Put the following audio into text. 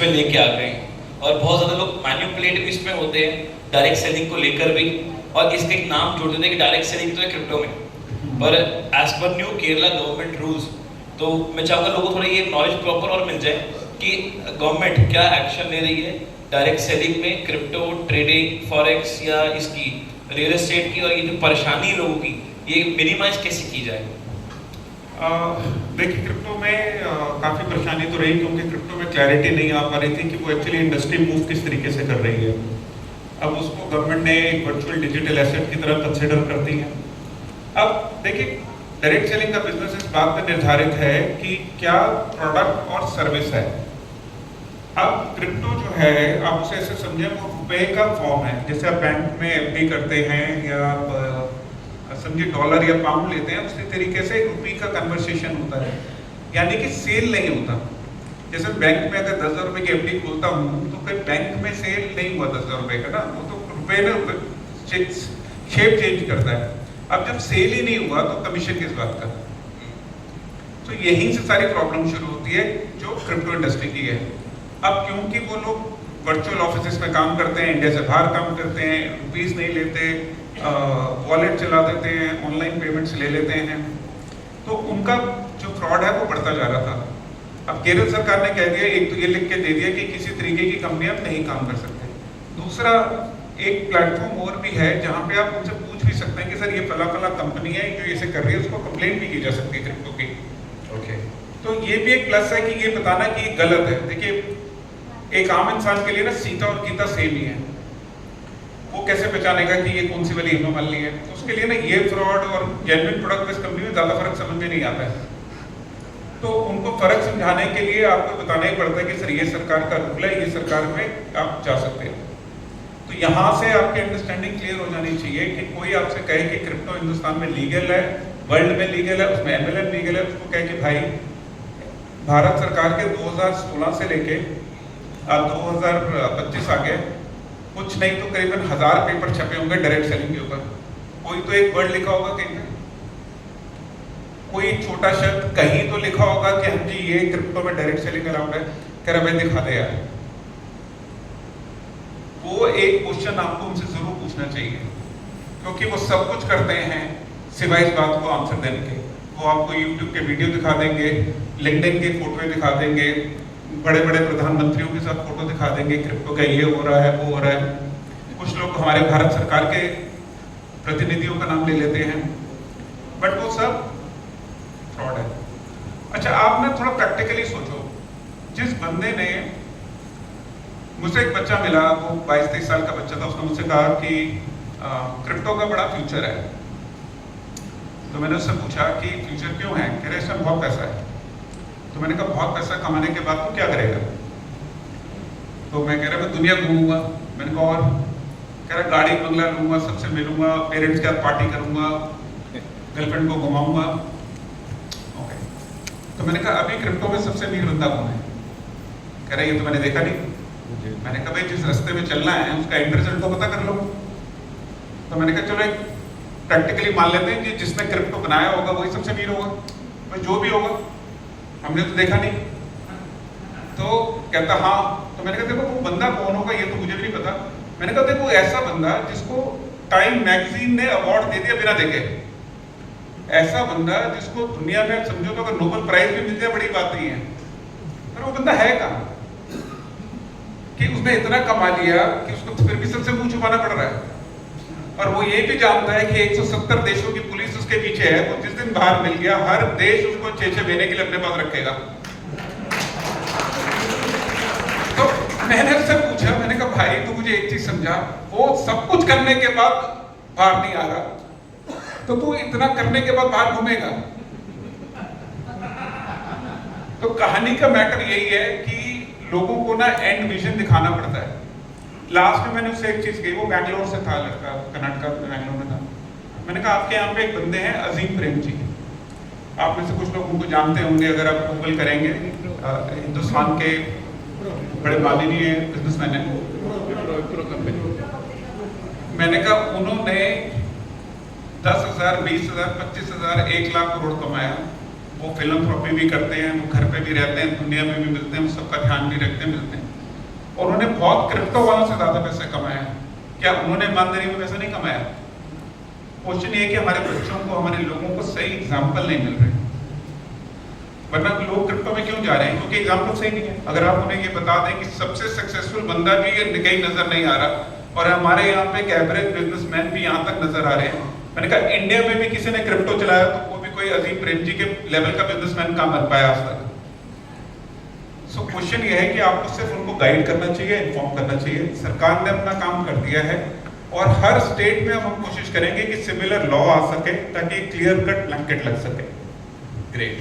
उसमें लेके आ गए हैं, और बहुत ज़्यादा लोग मैन्युपुलेट भी इसमें होते हैं डायरेक्ट सेलिंग को लेकर भी, और इसके एक नाम जोड़ देते हैं कि डायरेक्ट सेलिंग तो है क्रिप्टो में, पर as per new Kerala government rules, तो मैं चाहूँगा लोगों को थोड़ा ये नॉलेज प्रॉपर और मिल जाए कि गवर्नमेंट क्या एक्शन ले रही है डायरेक्ट सेलिंग में, क्रिप्टो ट्रेडिंग, फॉरेक्स या इसकी रियल एस्टेट की, और ये जो परेशानी लोगों की ये मिनिमाइज कैसे की जाए। देखिए क्रिप्टो में काफ़ी परेशानी तो रही, क्योंकि क्रिप्टो में क्लैरिटी नहीं आ पा रही थी कि वो एक्चुअली इंडस्ट्री मूव किस तरीके से कर रही है। अब उसको गवर्नमेंट ने एक वर्चुअल डिजिटल एसेट की तरह कंसिडर करती है। अब देखिए डायरेक्ट सेलिंग का बिजनेस इस बात पर निर्धारित है कि क्या प्रोडक्ट और सर्विस है। अब क्रिप्टो जो है आप उसे ऐसे समझे वो रुपए का फॉर्म है, जैसे आप बैंक में एफडी करते हैं या आप समझिए डॉलर या पाउंड लेते हैं, उसी तरीके से रुपये का कन्वर्सेशन होता है, यानी कि सेल नहीं होता। जैसे बैंक में अगर 10,000 रुपये की एफडी खोलता हूँ तो फिर बैंक में सेल नहीं हुआ 10,000 रुपये का ना, वो तो रुपये में शेप चेंज करता है। अब जब सेल ही नहीं हुआ तो कमीशन किस बात का। तो यहीं से सारी प्रॉब्लम शुरू होती है जो क्रिप्टो इंडस्ट्री की है। अब क्योंकि वो लोग वर्चुअल ऑफिस में काम करते हैं, इंडिया से बाहर काम करते हैं, रुपीस नहीं लेते, वॉलेट चला देते हैं, ऑनलाइन पेमेंट्स ले लेते हैं, तो उनका जो फ्रॉड है वो बढ़ता जा रहा था। अब केरल सरकार ने कह दिया, एक तो ये लिख के दे दिया कि किसी तरीके की कंपनी आप नहीं काम कर सकते। दूसरा एक प्लेटफॉर्म और भी है जहाँ पे आप उनसे पूछ भी सकते हैं कि सर ये फला फला कंपनी है जो ऐसे कर रही है, उसको कंप्लेंट भी की जा सकती है क्रिप्टो की। ओके, तो ये भी एक प्लस है कि ये बताना कि ये गलत है। देखिए एक आम इंसान के लिए ना सीता और गीता सेम ही है, वो कैसे पहचानेगा कि ये कौन सी वाली हेमामालिनी है। तो उसके लिए ना ये फ्रॉड और जेन्युइन प्रोडक्ट बेस्ड कंपनी में ज़्यादा फर्क समझ में नहीं आता है। तो उनको फर्क समझाने के लिए आपको बताना ही पड़ता है कि सर ये सरकार का रूल है, ये सरकार में आप जा सकते हैं। तो यहाँ से आपकी अंडरस्टैंडिंग क्लियर हो जानी चाहिए कि कोई आपसे कहे कि क्रिप्टो हिंदुस्तान में लीगल है, वर्ल्ड में लीगल है, उसमें MLM लीगल है, उसको कहे कि भाई भारत सरकार के 2016 से लेके 2025 आ गए, कुछ नहीं तो करीबन 1000 पेपर छपे होंगे डायरेक्ट सेलिंग के ऊपर, कोई तो एक वर्ड लिखा होगा कहीं पे, कोई छोटा शब्द कहीं तो लिखा होगा कि हाँ जी ये क्रिप्टो में डायरेक्ट सेलिंग अलाउड है। कह रहा भाई दिखा दे यार। वो एक क्वेश्चन आपको उनसे जरूर पूछना चाहिए, क्योंकि वो सब कुछ करते हैं सिवाय इस बात को आंसर देने के। वो आपको यूट्यूब के वीडियो दिखा देंगे, लिंक्डइन के फोटो दिखा देंगे, बड़े बड़े प्रधानमंत्रियों के साथ फोटो दिखा देंगे, क्रिप्टो का ये हो रहा है वो हो रहा है। कुछ लोग हमारे भारत सरकार के प्रतिनिधियों का नाम ले लेते हैं, बट वो सब फ्रॉड है। अच्छा आप ना थोड़ा प्रैक्टिकली सोचो, जिस बंदे ने मुझसे एक बच्चा मिला, वो 22-23 साल का बच्चा था, उसने मुझसे कहा कि क्रिप्टो का बड़ा फ्यूचर है। तो मैंने उससे पूछा कि फ्यूचर क्यों है। कह रहे इसमें बहुत पैसा है। तो मैंने कहा बहुत पैसा कमाने के बाद तो क्या करेगा। तो मैं कह रहा मैं दुनिया घूमूंगा। मैंने कहा और। कह रहा गाड़ी बंगला लूंगा, सबसे मिलूंगा, पेरेंट्स के साथ पार्टी करूंगा, गर्लफ्रेंड को घुमाऊंगा। ओके, तो मैंने कहा अभी क्रिप्टो में सबसे अमीर बंदा कौन है। कह रहा ये तो मैंने देखा नहीं। मैंने कहा भाई जिस रास्ते में चलना है उसका एंड रिजल्ट तो पता कर लो। तो मैंने कहा चलो एक प्रैक्टिकली मान लेते हैं कि जिसने क्रिप्टो बनाया होगा वही सबसे अमीर होगा, भाई जो भी होगा, हमने तो देखा नहीं। तो कहता हाँ। तो मैंने कहा देखो वो बंदा कौन होगा ये तो मुझे भी नहीं पता। मैंने कहा देखो ऐसा बंदा जिसको टाइम मैगजीन ने अवार्ड दे दिया बिना देखे, ऐसा बंदा जिसको दुनिया में समझो तो अगर नोबेल प्राइज भी मिल जाए बड़ी बात नहीं है, पर वो बंदा है कहाँ कि उसने इतना कमा लिया कि उसको फिर भी सबसे मुंह छुपाना पड़ रहा है। और वो ये भी जानता है कि 170 देशों की पुलिस उसके पीछे है, वो जिस दिन बाहर मिल गया हर देश उसको 6-6 महीने के लिए अपने पास रखेगा। तो मैंने उससे पूछा, मैंने कहा भाई तू मुझे एक चीज समझा, वो सब कुछ करने के बाद बाहर नहीं आ रहा, तो तू इतना करने के बाद बाहर घूमेगा। तो कहानी का मैटर यही है कि लोगों को ना एंड विजन दिखाना पड़ता है। लास्ट में मैंने उससे एक चीज कही, वो बैंगलोर से था लड़का, कर्नाटक में बैंगलोर में था। मैंने कहा आपके यहाँ पे एक बंदे हैं अजीम प्रेम जी, आप में से कुछ लोग उनको जानते होंगे अगर आप गूगल करेंगे। हिंदुस्तान के बड़े माननीय बिजनेसमैन हैं। मैंने कहा उन्होंने 10,000, 20,000, 25,000, 1 लाख करोड़ कमाया। वो फिलंथ्रोपी भी करते हैं, वो घर पे भी रहते हैं, दुनिया में भी मिलते हैं, वो सबका ध्यान भी रखते हैं, मिलते हैं। और उन्होंने बहुत क्रिप्टो वालों से ज्यादा पैसे कमाया। क्या उन्होंने ईमानदारी में पैसा नहीं कमाया? क्वेश्चन ये है कि हमारे बच्चों को, हमारे लोगों को सही एग्जाम्पल नहीं मिल रहे, वरना लोग क्रिप्टो में क्यों जा रहे हैं? क्योंकि एग्जाम्पल सही नहीं है। अगर आप उन्हें ये बता दें कि सबसे सक्सेसफुल बंदा भी ये कहीं नजर नहीं आ रहा, और हमारे यहाँ पे एक एवरेज बिजनेसमैन भी यहाँ तक नजर आ रहे हैं। मैंने कहा इंडिया में भी किसी ने क्रिप्टो चलाया तो वो भी कोई अजीम प्रेमजी के लेवल का बिजनेसमैन कहाँ बन पाया आज तक। सो क्वेश्चन ये है कि आपको सिर्फ उनको गाइड करना चाहिए, इन्फॉर्म करना चाहिए। सरकार ने अपना काम कर दिया है, और हर स्टेट में हम कोशिश करेंगे कि सिमिलर लॉ आ सके ताकि क्लियर कट ब्लैंकेट लग सके। ग्रेट।